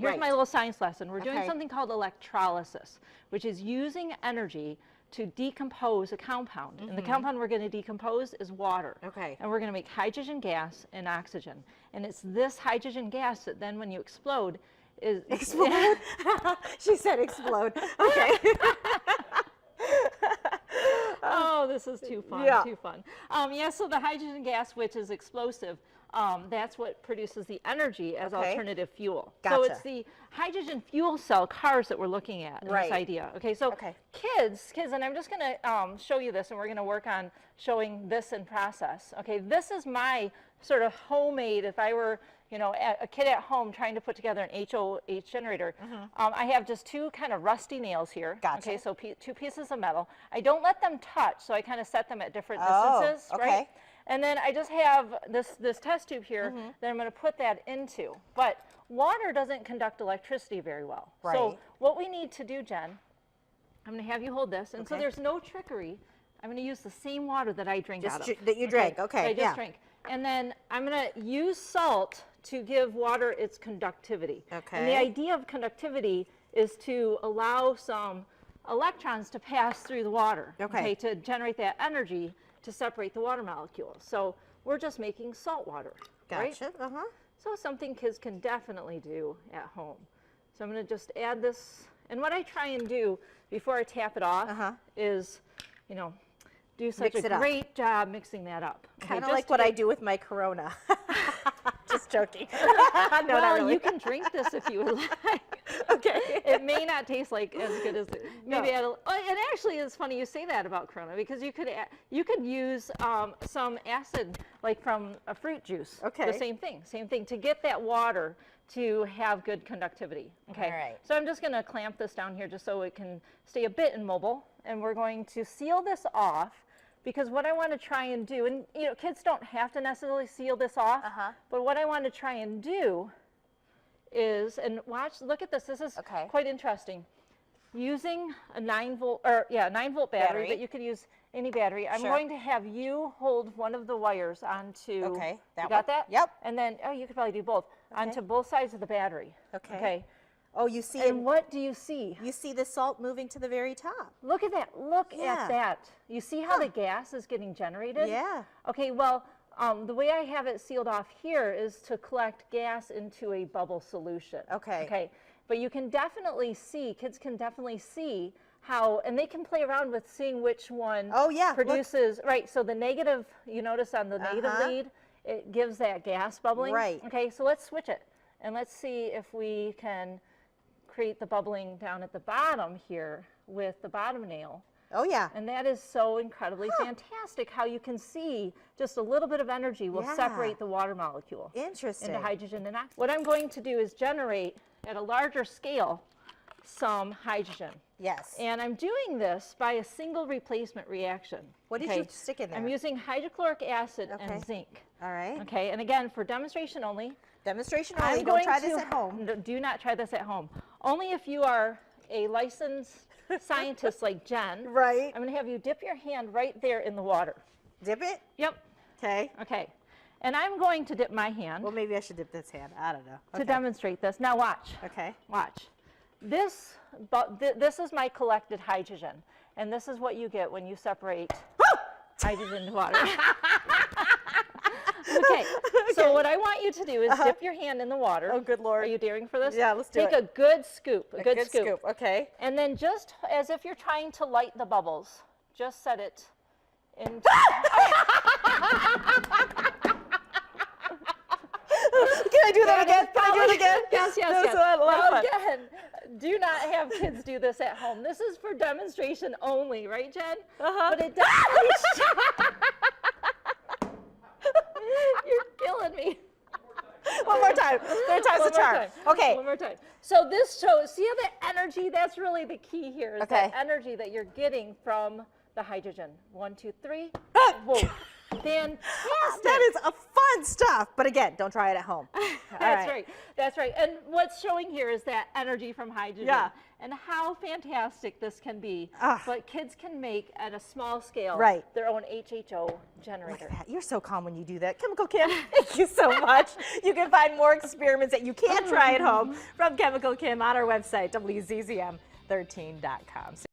here's my little science lesson. We're doing Okay. something called electrolysis, which is using energy to decompose a compound. And the compound we're going to decompose is water. Okay. And we're going to make hydrogen gas and oxygen. And it's this hydrogen gas that then when you explode is... Explode? She said explode. Okay. Oh, this is too fun, Yeah. too fun. Yeah, so the hydrogen gas, which is explosive, that's what produces the energy as Okay. alternative fuel. Gotcha. So it's the hydrogen fuel cell cars that we're looking at in Right. this idea. Okay, so Okay. kids, and I'm just going to show you this, and we're going to work on showing this in process. Okay, this is my sort of homemade, if I were, you know, a kid at home trying to put together an HOH generator. I have just two kind of rusty nails here. Gotcha. Okay, so two pieces of metal. I don't let them touch, so I kind of set them at different Oh, distances, okay. right? And then I just have this test tube here that I'm going to put that into. But water doesn't conduct electricity very well. So Right. what we need to do, Jen, I'm going to have you hold this. And so Okay. there's no trickery. I'm going to use the same water that I drink Just out of. that you drank, okay, that I just yeah. drank. And then I'm going to use salt to give water its conductivity. And the Okay. idea of conductivity is to allow some electrons to pass through the water, Okay. to generate that energy to separate the water molecules. So we're just making salt water, right? Gotcha. Uh-huh. So something kids can definitely do at home. So I'm going to just add this. And what I try and do before I tap it off is, you know, do such Mix it a up. great job mixing that up. Kind of just like to what I get- do with my Corona. Just joking. No, Well, not really. you can drink this if you would like. Okay. It may not taste like as good as maybe. No. And actually, it's funny you say that about Corona because you could use some acid like from a fruit juice. Okay. The same thing to get that water to have good conductivity. Okay. All right. So I'm just going to clamp this down here just so it can stay a bit immobile, and we're going to seal this off. Because what I want to try and do, and you know, kids don't have to necessarily seal this off, but what I want to try and do is, and watch, look at this. This is Okay. quite interesting. Using a 9-volt, or yeah, 9-volt battery, Battery. but you could use any battery. I'm Sure. going to have you hold one of the wires onto. Okay, that you got one? that? Yep. And then, oh, you could probably do both onto both sides of the battery. Okay. Okay. Oh, you see, And what do you see? you see the salt moving to the very top. Look at that. Look Yeah. at that. You see how the gas is getting generated? Yeah. Okay, well, the way I have it sealed off here is to collect gas into a bubble solution. Okay. Okay, but you can definitely see, kids can definitely see how, and they can play around with seeing which one Oh, yeah, look. produces, right, so the negative, you notice on the negative Uh-huh. lead, it gives that gas bubbling. Right. Okay, so let's switch it, and let's see if we can create the bubbling down at the bottom here with the bottom nail. Oh, yeah. And that is so incredibly fantastic how you can see just a little bit of energy will Yeah. separate the water molecule Interesting. into hydrogen and oxygen. What I'm going to do is generate at a larger scale some hydrogen. Yes. And I'm doing this by a single replacement reaction. What did okay? you stick in there? I'm using hydrochloric acid Okay. and zinc. All right. Okay, and again, for demonstration only, Demonstration I'm only. going Don't try to, this at home. Do not try this at home. Only if you are a licensed scientist like Jen. Right. I'm going to have you dip your hand right there in the water. Dip it. Yep. Okay. Okay. And I'm going to dip my hand Well, maybe I should dip this hand. I don't know. to Okay. demonstrate this. Now watch. Okay. Watch. This is my collected hydrogen, and this is what you get when you separate hydrogen to water. Okay, so what I want you to do is dip your hand in the water. Oh, good Lord. Are you daring for this? Yeah, let's do Take it. a good scoop, a good Good scoop. Okay. And then just as if you're trying to light the bubbles, just set it into... Can I do that again? Can I do it again? Yes, yes, That was yes. a lot of Now fun. again, do not have kids do this at home. This is for demonstration only, right, Jen? Uh-huh. But it definitely... You're killing me. One more time. Third time's One the more charm. time. Okay. One more time. So this shows, see how the energy, that's really the key here, is Okay. that energy that you're getting from the hydrogen. 1, 2, 3. Ah! Whoa. Fantastic. That is a fun stuff. But again, don't try it at home. That's right. That's right. And what's showing here is that energy from hydrogen. Yeah. And how fantastic this can be. But kids can make at a small scale their own HHO generator. You're so calm when you do that. Chemical Kim, thank you so much. You can find more experiments that you can try at home from Chemical Kim on our website, WZZM13.com.